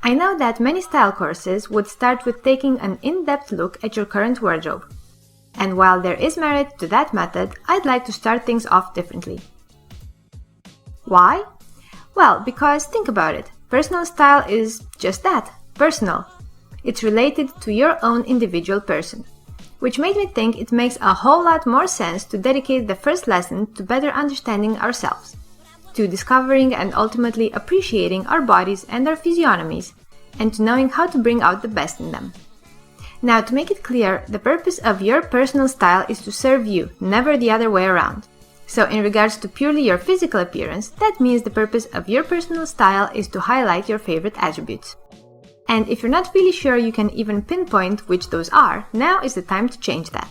I know that many style courses would start with taking an in-depth look at your current wardrobe. And while there is merit to that method, I'd like to start things off differently. Why? Well, because think about it, personal style is just that, personal. It's related to your own individual person, which made me think it makes a whole lot more sense to dedicate the first lesson to better understanding ourselves, to discovering and ultimately appreciating our bodies and our physiognomies, and to knowing how to bring out the best in them. Now, to make it clear, the purpose of your personal style is to serve you, never the other way around. So in regards to purely your physical appearance, that means the purpose of your personal style is to highlight your favorite attributes. And if you're not really sure you can even pinpoint which those are, now is the time to change that.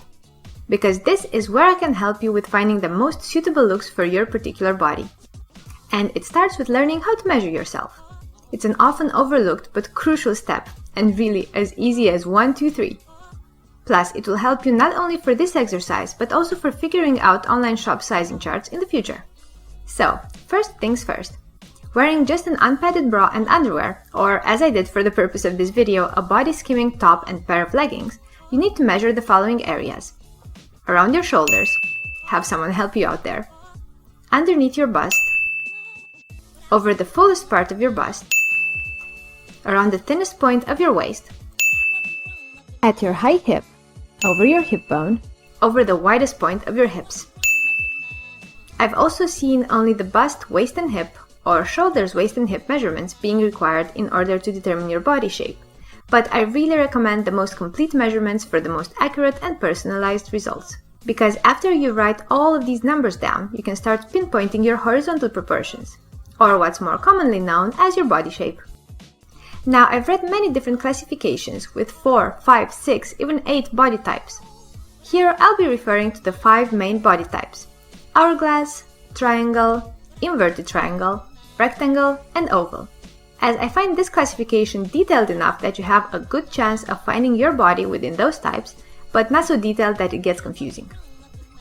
Because this is where I can help you with finding the most suitable looks for your particular body. And it starts with learning how to measure yourself. It's an often overlooked but crucial step, and really as easy as 1, 2, 3. Plus, it will help you not only for this exercise, but also for figuring out online shop sizing charts in the future. So, first things first. Wearing just an unpadded bra and underwear, or as I did for the purpose of this video, a body skimming top and pair of leggings, you need to measure the following areas. Around your shoulders, have someone help you out there. Underneath your bust, over the fullest part of your bust, around the thinnest point of your waist, at your high hip, over your hip bone, over the widest point of your hips. I've also seen only the bust, waist and hip, or shoulders, waist and hip measurements being required in order to determine your body shape, but I really recommend the most complete measurements for the most accurate and personalized results. Because after you write all of these numbers down, you can start pinpointing your horizontal proportions, or what's more commonly known as your body shape. Now, I've read many different classifications with 4, 5, 6, even 8 body types. Here, I'll be referring to the 5 main body types: hourglass, triangle, inverted triangle, rectangle, and oval, as I find this classification detailed enough that you have a good chance of finding your body within those types, but not so detailed that it gets confusing.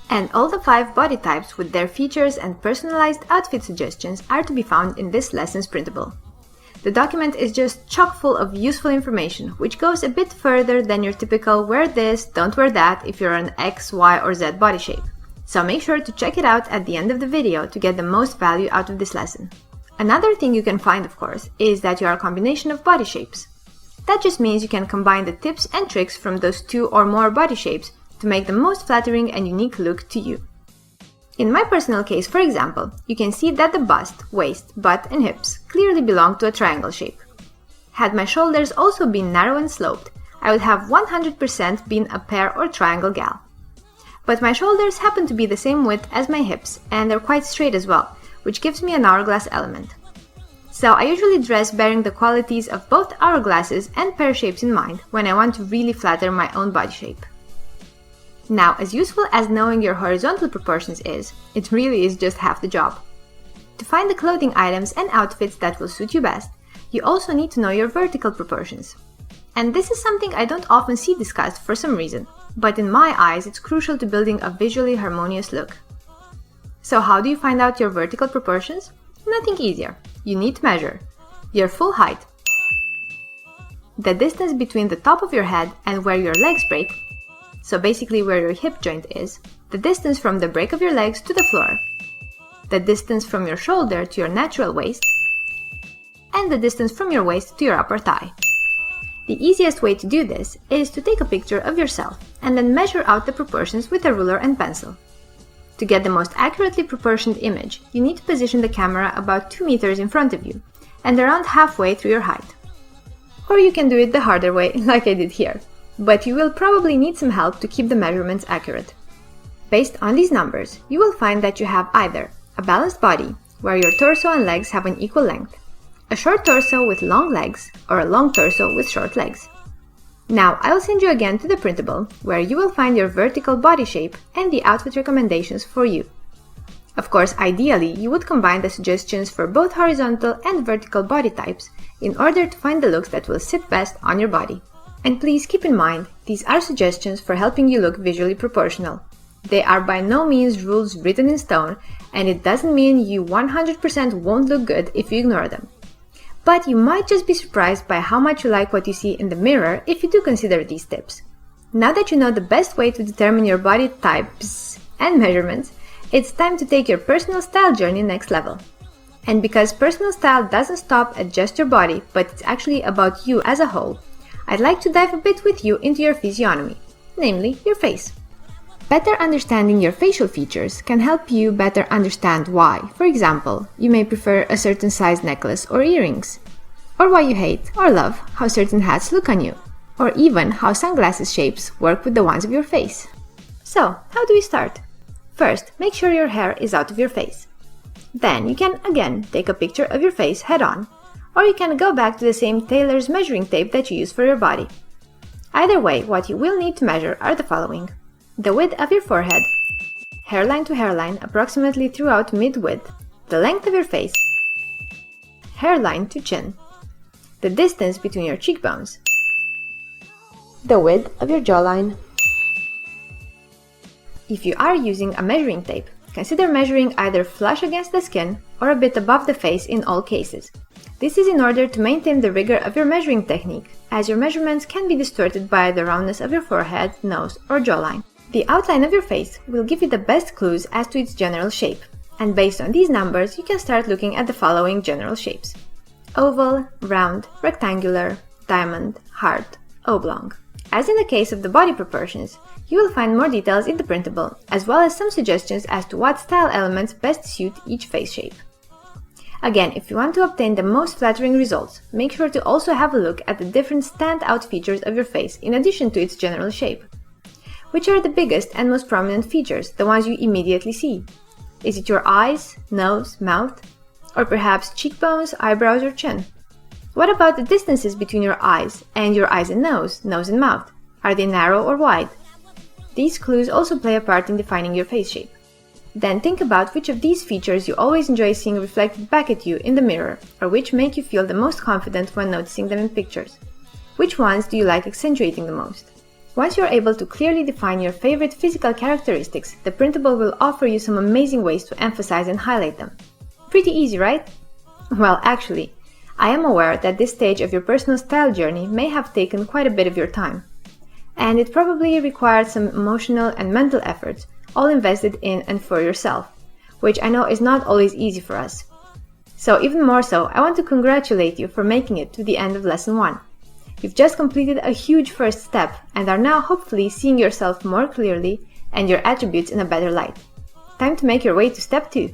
And all the 5 body types with their features and personalized outfit suggestions are to be found in this lesson's printable. The document is just chock full of useful information, which goes a bit further than your typical wear this, don't wear that if you're an X, Y, or Z body shape. So make sure to check it out at the end of the video to get the most value out of this lesson. Another thing you can find, of course, is that you are a combination of body shapes. That just means you can combine the tips and tricks from those 2 or more body shapes to make the most flattering and unique look to you. In my personal case, for example, you can see that the bust, waist, butt, and hips clearly belong to a triangle shape. Had my shoulders also been narrow and sloped, I would have 100% been a pear or triangle gal. But my shoulders happen to be the same width as my hips, and they're quite straight as well, which gives me an hourglass element. So I usually dress bearing the qualities of both hourglasses and pear shapes in mind when I want to really flatter my own body shape. Now, as useful as knowing your horizontal proportions is, it really is just half the job. To find the clothing items and outfits that will suit you best, you also need to know your vertical proportions. And this is something I don't often see discussed for some reason, but in my eyes it's crucial to building a visually harmonious look. So how do you find out your vertical proportions? Nothing easier. You need to measure your full height, the distance between the top of your head and where your legs break, so basically where your hip joint is, the distance from the break of your legs to the floor, the distance from your shoulder to your natural waist, and the distance from your waist to your upper thigh. The easiest way to do this is to take a picture of yourself and then measure out the proportions with a ruler and pencil. To get the most accurately proportioned image, you need to position the camera about 2 meters in front of you and around halfway through your height. Or you can do it the harder way, like I did here, but you will probably need some help to keep the measurements accurate. Based on these numbers, you will find that you have either a balanced body, where your torso and legs have an equal length, a short torso with long legs, or a long torso with short legs. Now, I'll send you again to the printable, where you will find your vertical body shape and the outfit recommendations for you. Of course, ideally, you would combine the suggestions for both horizontal and vertical body types in order to find the looks that will sit best on your body. And please keep in mind, these are suggestions for helping you look visually proportional. They are by no means rules written in stone, and it doesn't mean you 100% won't look good if you ignore them. But you might just be surprised by how much you like what you see in the mirror if you do consider these tips. Now that you know the best way to determine your body types and measurements, it's time to take your personal style journey next level. And because personal style doesn't stop at just your body, but it's actually about you as a whole, I'd like to dive a bit with you into your physiognomy, namely your face. Better understanding your facial features can help you better understand why, for example, you may prefer a certain size necklace or earrings, or why you hate or love how certain hats look on you, or even how sunglasses shapes work with the ones of your face. So, how do we start? First, make sure your hair is out of your face. Then you can again take a picture of your face head-on, or you can go back to the same tailor's measuring tape that you use for your body. Either way, what you will need to measure are the following: the width of your forehead, hairline to hairline approximately throughout mid-width, the length of your face, hairline to chin, the distance between your cheekbones, the width of your jawline. If you are using a measuring tape, consider measuring either flush against the skin or a bit above the face in all cases. This is in order to maintain the rigor of your measuring technique, as your measurements can be distorted by the roundness of your forehead, nose, or jawline. The outline of your face will give you the best clues as to its general shape, and based on these numbers you can start looking at the following general shapes: oval, round, rectangular, diamond, heart, oblong. As in the case of the body proportions, you will find more details in the printable, as well as some suggestions as to what style elements best suit each face shape. Again, if you want to obtain the most flattering results, make sure to also have a look at the different standout features of your face in addition to its general shape. Which are the biggest and most prominent features, the ones you immediately see? Is it your eyes, nose, mouth? Or perhaps cheekbones, eyebrows, or chin? What about the distances between your eyes and nose and mouth? Are they narrow or wide? These clues also play a part in defining your face shape. Then think about which of these features you always enjoy seeing reflected back at you in the mirror, or which make you feel the most confident when noticing them in pictures. Which ones do you like accentuating the most? Once you're able to clearly define your favorite physical characteristics, the printable will offer you some amazing ways to emphasize and highlight them. Pretty easy, right? Well, actually, I am aware that this stage of your personal style journey may have taken quite a bit of your time. And it probably required some emotional and mental efforts, all invested in and for yourself, which I know is not always easy for us. So even more so, I want to congratulate you for making it to the end of Lesson 1. You've just completed a huge first step and are now hopefully seeing yourself more clearly and your attributes in a better light. Time to make your way to Step 2.